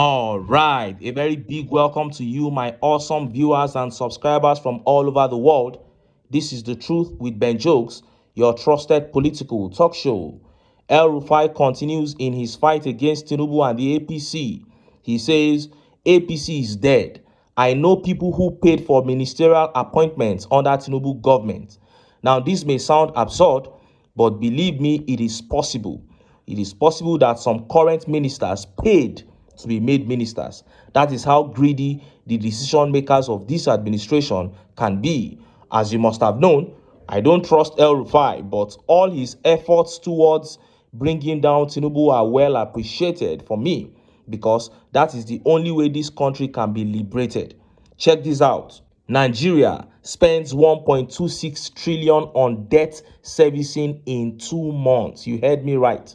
All right, a very big welcome to you, my awesome viewers and subscribers from all over the world. This is The Truth with Ben Jokes, your trusted political talk show. El Rufai continues in his fight against Tinubu and the APC. He says, APC is dead. I know people who paid for ministerial appointments under Tinubu government. Now, this may sound absurd, but believe me, it is possible. It is possible that some current ministers paid to be made ministers. That is how greedy the decision makers of this administration can be. As you must have known, I don't trust El Rufai, but all his efforts towards bringing down Tinubu are well appreciated for me, because that is the only way this country can be liberated. Check this out. Nigeria spends 1.26 trillion on debt servicing in 2 months. You heard me right.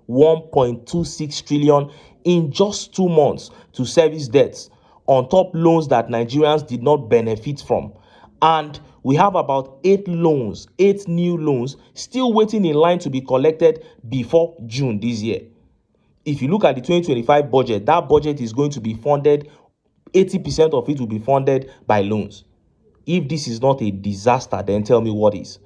1.26 trillion in just 2 months to service debts on top loans that Nigerians did not benefit from. And we have about 8 new loans still waiting in line to be collected before June this year. If you look at the 2025 budget, that budget is going to be funded, 80% of it will be funded by loans. If this is not a disaster, then tell me what is.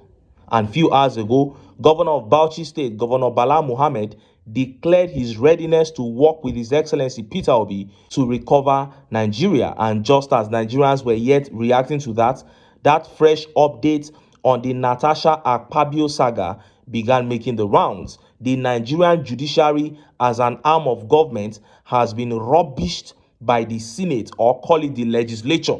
And few hours ago, Governor of Bauchi State, Governor Bala Muhammad, declared his readiness to work with His Excellency Peter Obi to recover Nigeria. And just as Nigerians were yet reacting to that, that fresh update on the NATASHA AKPABIO saga began making the rounds. The Nigerian Judiciary, as an arm of government, has been rubbished by the Senate, or call it the legislature,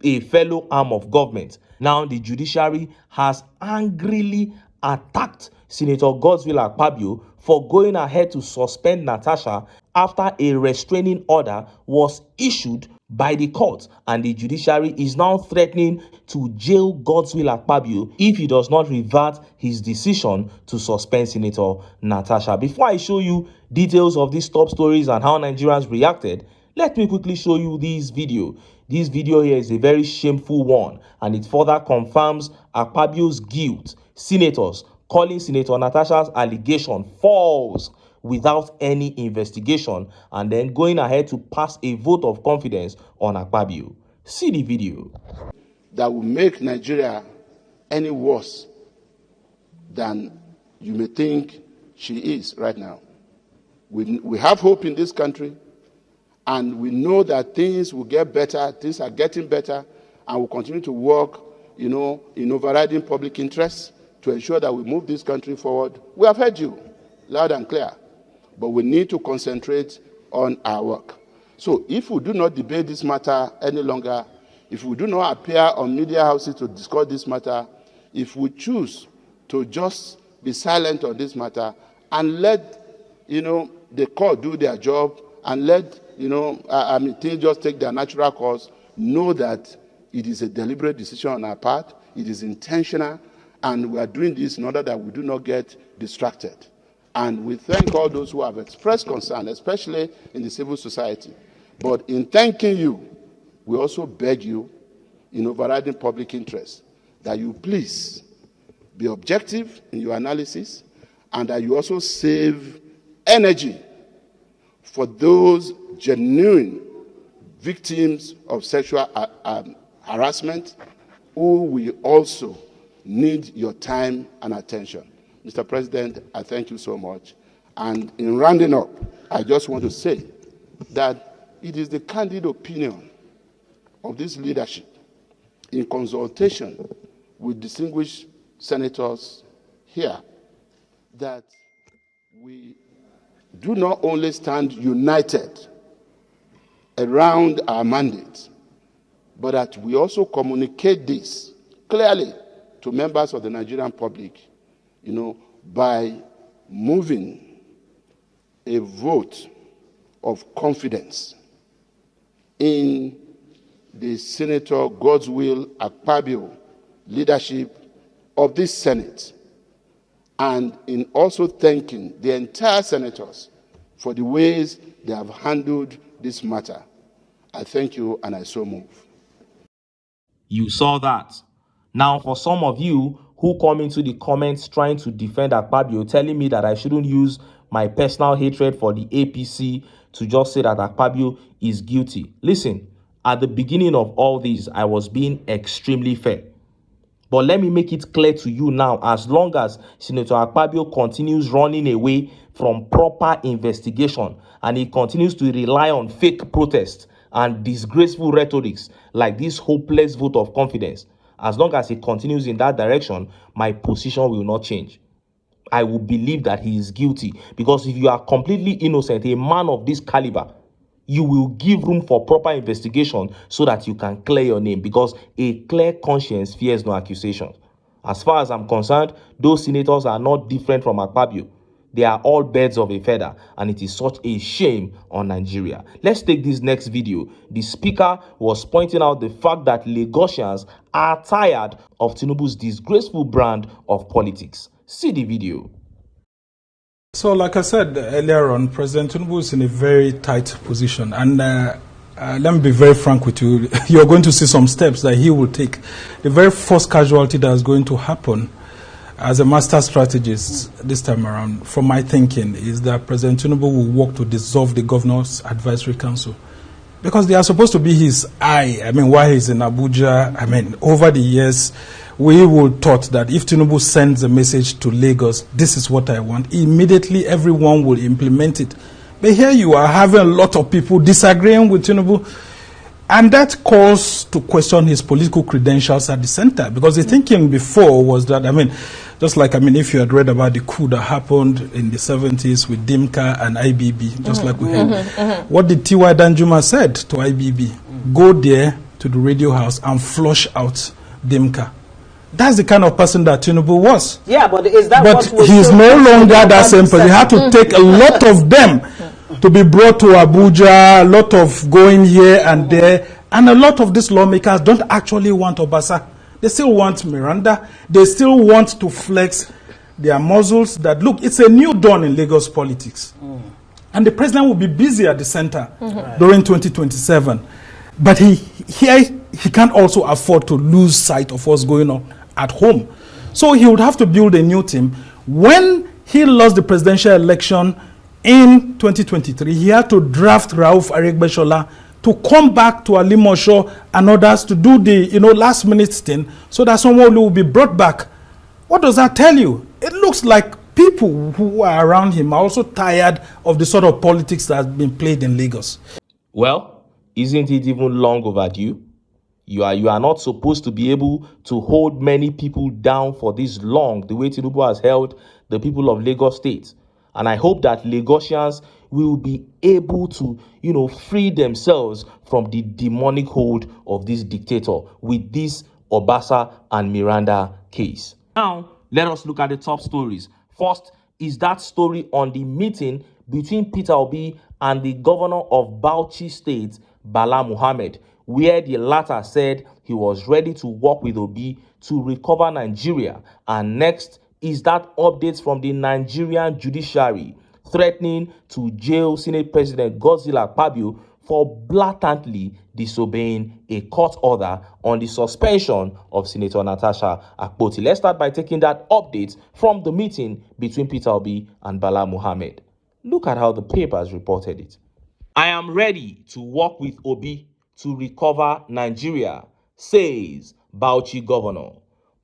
a fellow arm of government. Now the judiciary has angrily attacked Senator Godswill Akpabio for going ahead to suspend NATASHA after a restraining order was issued by the court, and the judiciary is now threatening to jail Godswill Akpabio if he does not revert his decision to suspend Senator NATASHA. Before I show you details of these top stories and how Nigerians reacted, let me quickly show you this video. This video here is a very shameful one, and it further confirms Akpabio's guilt. Senators calling Senator NATASHA's allegation false without any investigation, and then going ahead to pass a vote of confidence on Akpabio. See the video. That will make Nigeria any worse than you may think she is right now. We have hope in this country, and we know that things will get better, things are getting better, and we'll continue to work, in overriding public interests to ensure that we move this country forward. We have heard you loud and clear, but we need to concentrate on our work. So if we do not debate this matter any longer, if we do not appear on media houses to discuss this matter, if we choose to just be silent on this matter and let, the court do their job and let, things just take their natural course, know that it is a deliberate decision on our part, it is intentional, and we are doing this in order that we do not get distracted. And we thank all those who have expressed concern, especially in the civil society. But in thanking you, we also beg you, in overriding public interest, that you please be objective in your analysis, and that you also save energy for those genuine victims of sexual harassment who will also need your time and attention. Mr. President, I thank you so much. And in rounding up, I just want to say that it is the candid opinion of this leadership, in consultation with distinguished senators here, that we do not only stand united around our mandate, but that we also communicate this clearly to members of the Nigerian public, by moving a vote of confidence in the Senator Godswill Akpabio leadership of this Senate, and in also thanking the entire senators for the ways they have handled this matter. I thank you, and I so move. You saw that. Now, for some of you who come into the comments trying to defend Akpabio, telling me that I shouldn't use my personal hatred for the APC to just say that AKPABIO is guilty. Listen, at the beginning of all this, I was being extremely fair. But let me make it clear to you now, as long as Senator AKPABIO continues running away from proper investigation and he continues to rely on fake protests and disgraceful rhetorics like this hopeless vote of confidence, as long as he continues in that direction, my position will not change. I will believe that he is guilty, because if you are completely innocent, a man of this caliber, you will give room for proper investigation so that you can clear your name, because a clear conscience fears no accusation. As far as I'm concerned, those senators are not different from AKPABIO. They are all birds of a feather, and it is such a shame on Nigeria. Let's take this next video. The speaker was pointing out the fact that Lagosians are tired of Tinubu's disgraceful brand of politics. See the video. So, like I said earlier on, President Tinubu is in a very tight position. And let me be very frank with you. You're going to see some steps that he will take. The very first casualty that is going to happen as a master strategist this time around, from my thinking, is that President Tinubu will work to dissolve the Governor's Advisory Council. Because they are supposed to be his eye. I mean, while he's in Abuja, I mean, over the years, we were taught that if Tinubu sends a message to Lagos, this is what I want, immediately everyone will implement it. But here you are having a lot of people disagreeing with Tinubu, and that calls to question his political credentials at the center. Because the thinking before was that, I mean, just like, I mean, if you had read about the coup that happened in the 70s with Dimka and IBB, just like we heard, what did T.Y. Danjuma said to IBB? Go there to the radio house and flush out Dimka. That's the kind of person that Tinubu was. Yeah, but is that but he's no longer that same person. He had to take a lot of them to be brought to Abuja, a lot of going here and there, and a lot of these lawmakers don't actually want Obasa. They still want Miranda. They still want to flex their muscles that, look, it's a new dawn in Lagos politics. And the president will be busy at the center during 2027. But he can't also afford to lose sight of what's going on at home. So he would have to build a new team. When he lost the presidential election in 2023, he had to draft Rauf Aregbesola to come back to Alimosho and others to do the last minute thing so that someone will be brought back. What does that tell you? It looks like people who are around him are also tired of the sort of politics that has been played in Lagos. Well, isn't it even long overdue? You are not supposed to be able to hold many people down for this long, the way Tinubu has held the people of Lagos State. And I hope that Lagosians will be able to, free themselves from the demonic hold of this dictator with this Obasa and Miranda case. Now, let us look at the top stories. First is that story on the meeting between Peter Obi and the governor of Bauchi State, Bala Muhammad, where the latter said he was ready to work with Obi to recover Nigeria. And next is that update from the Nigerian Judiciary threatening to jail Senate President Godswill AKPABIO for blatantly disobeying a court order on the suspension of Senator NATASHA Akpoti. Let's start by taking that update from the meeting between Peter Obi and Bala Muhammad. Look at how the papers reported it. I am ready to work with Obi to recover Nigeria, says Bauchi Governor.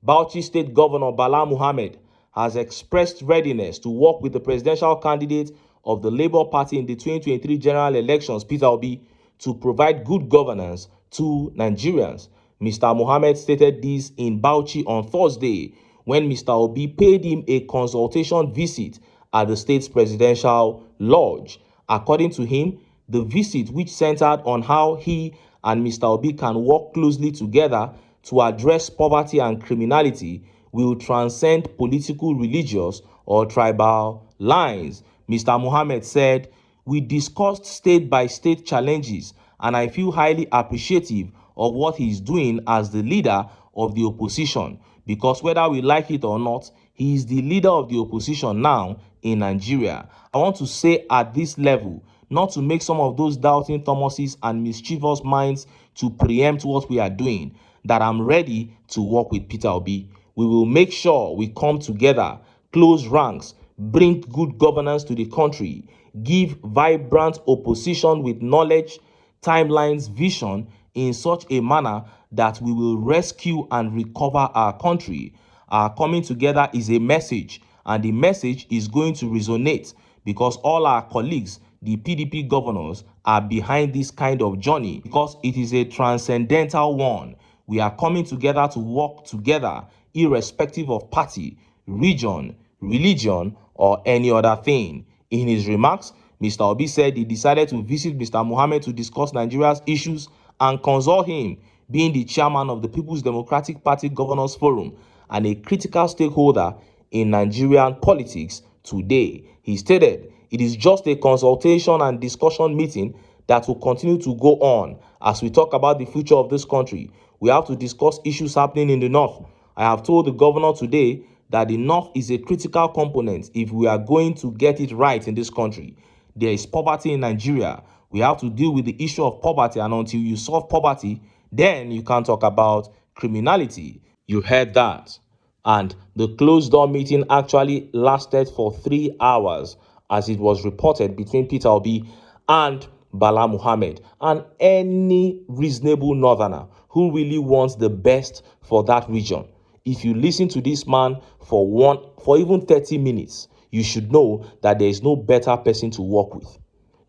Bauchi State Governor Bala Muhammad has expressed readiness to work with the presidential candidate of the Labour Party in the 2023 general elections, Peter Obi, to provide good governance to Nigerians. Mr. Muhammad stated this in Bauchi on Thursday when Mr. Obi paid him a consultation visit at the state's presidential lodge. According to him, the visit, which centered on how he and Mr. Obi can work closely together to address poverty and criminality, will transcend political, religious, or tribal lines. Mr. Muhammad said, "We discussed state-by-state challenges, and I feel highly appreciative of what he's doing as the leader of the opposition, because whether we like it or not, he is the leader of the opposition now in Nigeria. I want to say at this level, not to make some of those doubting Thomases and mischievous minds to preempt what we are doing, that I'm ready to work with Peter Obi. We will make sure we come together, close ranks, bring good governance to the country. give vibrant opposition with knowledge, timelines, vision in such a manner that we will rescue and recover our country. Our coming together is a message, and the message is going to resonate because all our colleagues, the PDP governors, are behind this kind of journey because it is a transcendental one. We are coming together to work together, irrespective of party, region, religion, or any other thing. In his remarks, Mr. Obi said he decided to visit Mr. Mohammed to discuss Nigeria's issues and consult him, being the chairman of the People's Democratic Party Governors Forum and a critical stakeholder in Nigerian politics today. He stated, "It is just a consultation and discussion meeting that will continue to go on as we talk about the future of this country. We have to discuss issues happening in the north. I have told the governor today that the north is a critical component if we are going to get it right in this country. There is poverty in Nigeria. We have to deal with the issue of poverty, and until you solve poverty, then you can talk about criminality." You heard that. And the closed door meeting actually lasted for 3 hours, as it was reported, between Peter Obi and Bala Muhammad, and any reasonable northerner who really wants the best for that region. If you listen to this man for even 30 minutes, you should know that there is no better person to work with.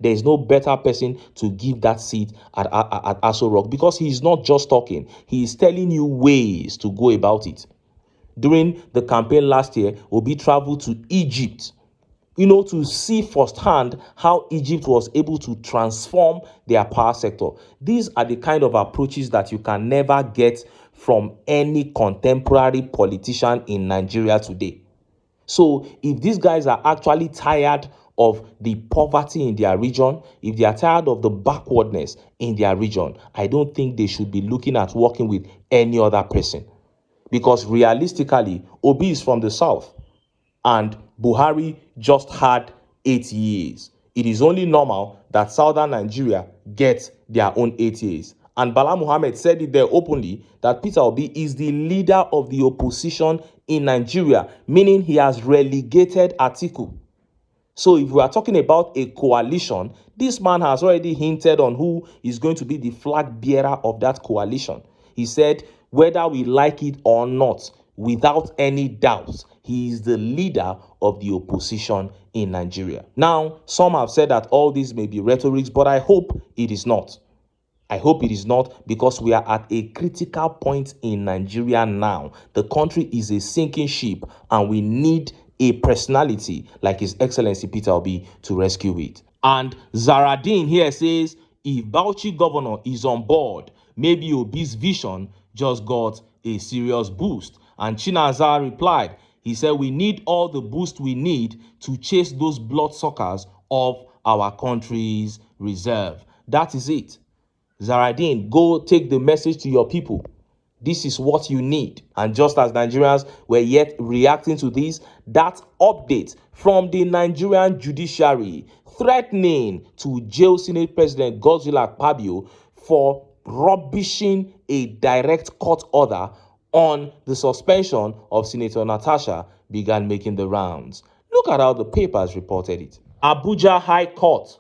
There is no better person to give that seat at Aso Rock, because he is not just talking, he is telling you ways to go about it. During the campaign last year, Obi traveled to Egypt, to see firsthand how Egypt was able to transform their power sector. These are the kind of approaches that you can never get from any contemporary politician in Nigeria today. So if these guys are actually tired of the poverty in their region, if they are tired of the backwardness in their region, I don't think they should be looking at working with any other person. Because realistically, Obi is from the south and Buhari just had 8 years. It is only normal that southern Nigeria gets their own 8 years. And Bala Muhammad said it there openly that Peter Obi is the leader of the opposition in Nigeria, meaning he has relegated Atiku. So if we are talking about a coalition, this man has already hinted on who is going to be the flag bearer of that coalition. He said, whether we like it or not, without any doubt, he is the leader of the opposition in Nigeria. Now, some have said that all this may be rhetoric, but I hope it is not. I hope it is not, because we are at a critical point in Nigeria now. The country is a sinking ship and we need a personality like His Excellency Peter Obi to rescue it. And Zaradin here says, if Bauchi governor is on board, maybe Obi's vision just got a serious boost. And Chinazar replied, he said, we need all the boost we need to chase those bloodsuckers of our country's reserve. That is it. Zaradin, go take the message to your people. This is what you need. And just as Nigerians were yet reacting to this, that update from the Nigerian Judiciary threatening to jail Senate President Godswill AKPABIO for rubbishing a direct court order on the suspension of Senator Natasha began making the rounds. Look at how the papers reported it. Abuja High Court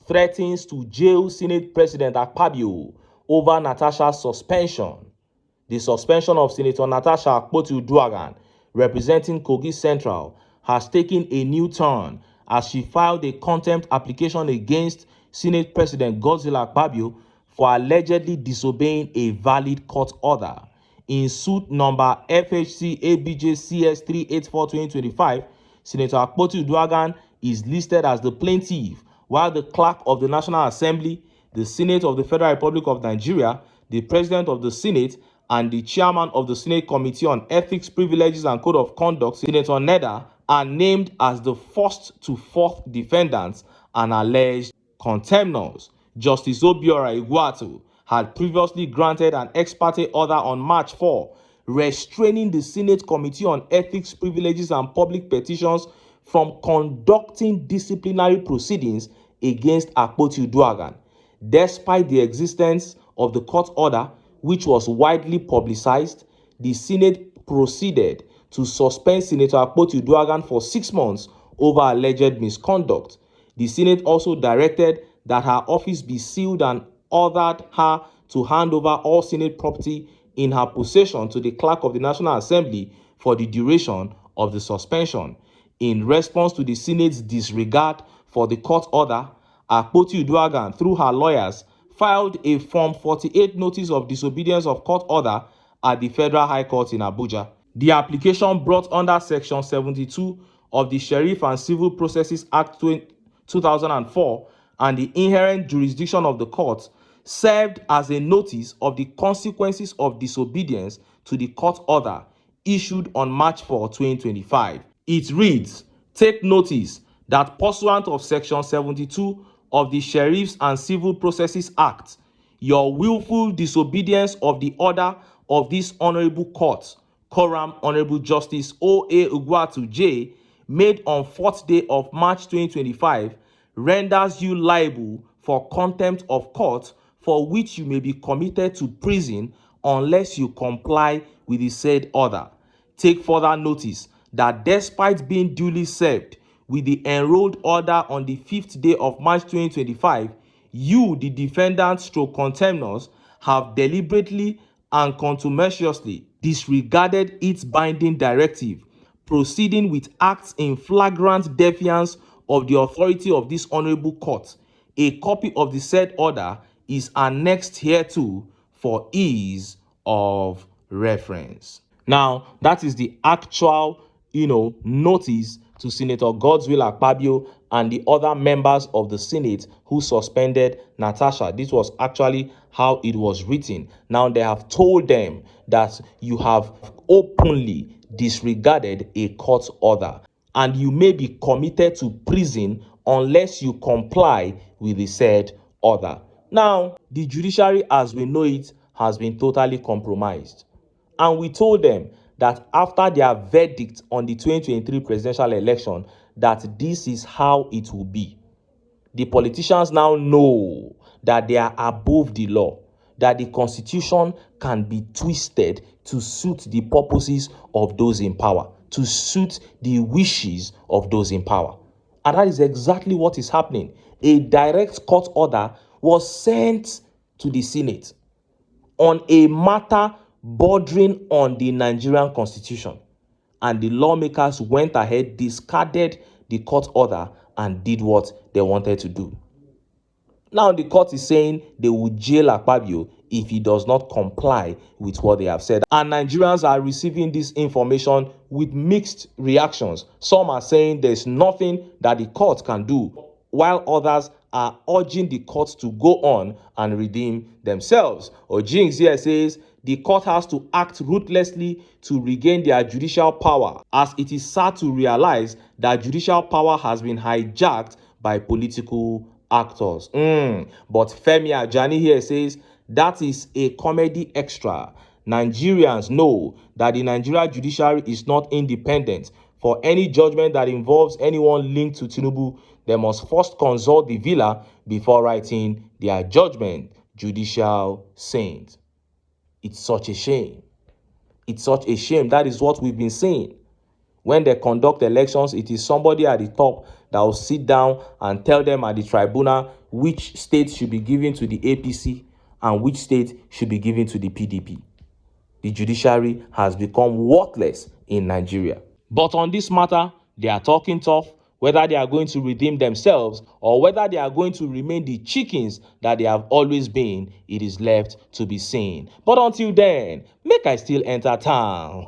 threatens to jail Senate President AKPABIO over Natasha's suspension. The suspension of Senator Natasha Akpoti-Uduaghan, representing Kogi Central, has taken a new turn as she filed a contempt application against Senate President Godswill AKPABIO for allegedly disobeying a valid court order. In suit number FHC ABJ CS 384-2025, Senator Akpoti-Uduaghan is listed as the plaintiff, while the clerk of the National Assembly, the Senate of the Federal Republic of Nigeria, the President of the Senate, and the Chairman of the Senate Committee on Ethics, Privileges, and Code of Conduct, Senator Neda, are named as the first to fourth defendants and alleged contemnors. Justice Obiora Iguatu had previously granted an ex parte order on March 4, restraining the Senate Committee on Ethics, Privileges, and Public Petitions from conducting disciplinary proceedings against Akpoti-Uduaghan. Despite the existence of the court order, which was widely publicized, the Senate proceeded to suspend Senator Akpoti-Uduaghan for 6 months over alleged misconduct. The Senate also directed that her office be sealed and ordered her to hand over all Senate property in her possession to the Clerk of the National Assembly for the duration of the suspension. In response to the Senate's disregard for the court order, Akpoti-Uduaghan, through her lawyers, filed a Form 48 notice of disobedience of court order at the Federal High Court in Abuja. The application, brought under Section 72 of the Sheriff and Civil Processes Act 2004 and the inherent jurisdiction of the court, served as a notice of the consequences of disobedience to the court order issued on March 4, 2025. It reads, "Take notice that pursuant of Section 72 of the Sheriffs and Civil Processes Act, your willful disobedience of the order of this honorable court, Quorum Honorable Justice O.A. Ugwatu J., made on 4th day of March 2025, renders you liable for contempt of court, for which you may be committed to prison unless you comply with the said order. Take further notice that despite being duly served with the enrolled order on the 5th day of March 2025, you, the defendant stroke contemnors, have deliberately and contumaciously disregarded its binding directive, proceeding with acts in flagrant defiance of the authority of this honorable court. A copy of the said order is annexed hereto for ease of reference." Now, that is the actual, notice to Senator Godswill Akpabio and the other members of the Senate who suspended Natasha. This was actually how it was written. Now, they have told them that you have openly disregarded a court order and you may be committed to prison unless you comply with the said order. Now, the judiciary as we know it has been totally compromised. And we told them that after their verdict on the 2023 presidential election, that this is how it will be. The politicians now know that they are above the law, that the constitution can be twisted to suit the purposes of those in power, to suit the wishes of those in power. And that is exactly what is happening. A direct court order was sent to the Senate on a matter bordering on the Nigerian constitution. And the lawmakers went ahead, discarded the court order, and did what they wanted to do. Now the court is saying they will jail AKPABIO if he does not comply with what they have said. And Nigerians are receiving this information with mixed reactions. Some are saying there's nothing that the court can do, while others are urging the court to go on and redeem themselves. Ojings here says the court has to act ruthlessly to regain their judicial power, as it is sad to realize that judicial power has been hijacked by political actors. But Femi Ajani here says that is a comedy extra. Nigerians know that the Nigeria judiciary is not independent. For any judgment that involves anyone linked to Tinubu, they must first consult the villa before writing their judgment. Judicial saint. It's such a shame. It's such a shame. That is what we've been saying. When they conduct elections, it is somebody at the top that will sit down and tell them at the tribunal which state should be given to the APC and which state should be given to the PDP. The judiciary has become worthless in Nigeria. But on this matter, they are talking tough. Whether they are going to redeem themselves or whether they are going to remain the chickens that they have always been, it is left to be seen. But until then, make I still enter town.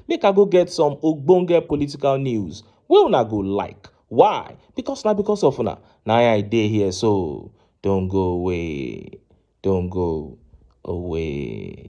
Make I go get some ogbonge political news wey una go like. Why? Because of una. Now I dey here, so don't go away. Don't go away.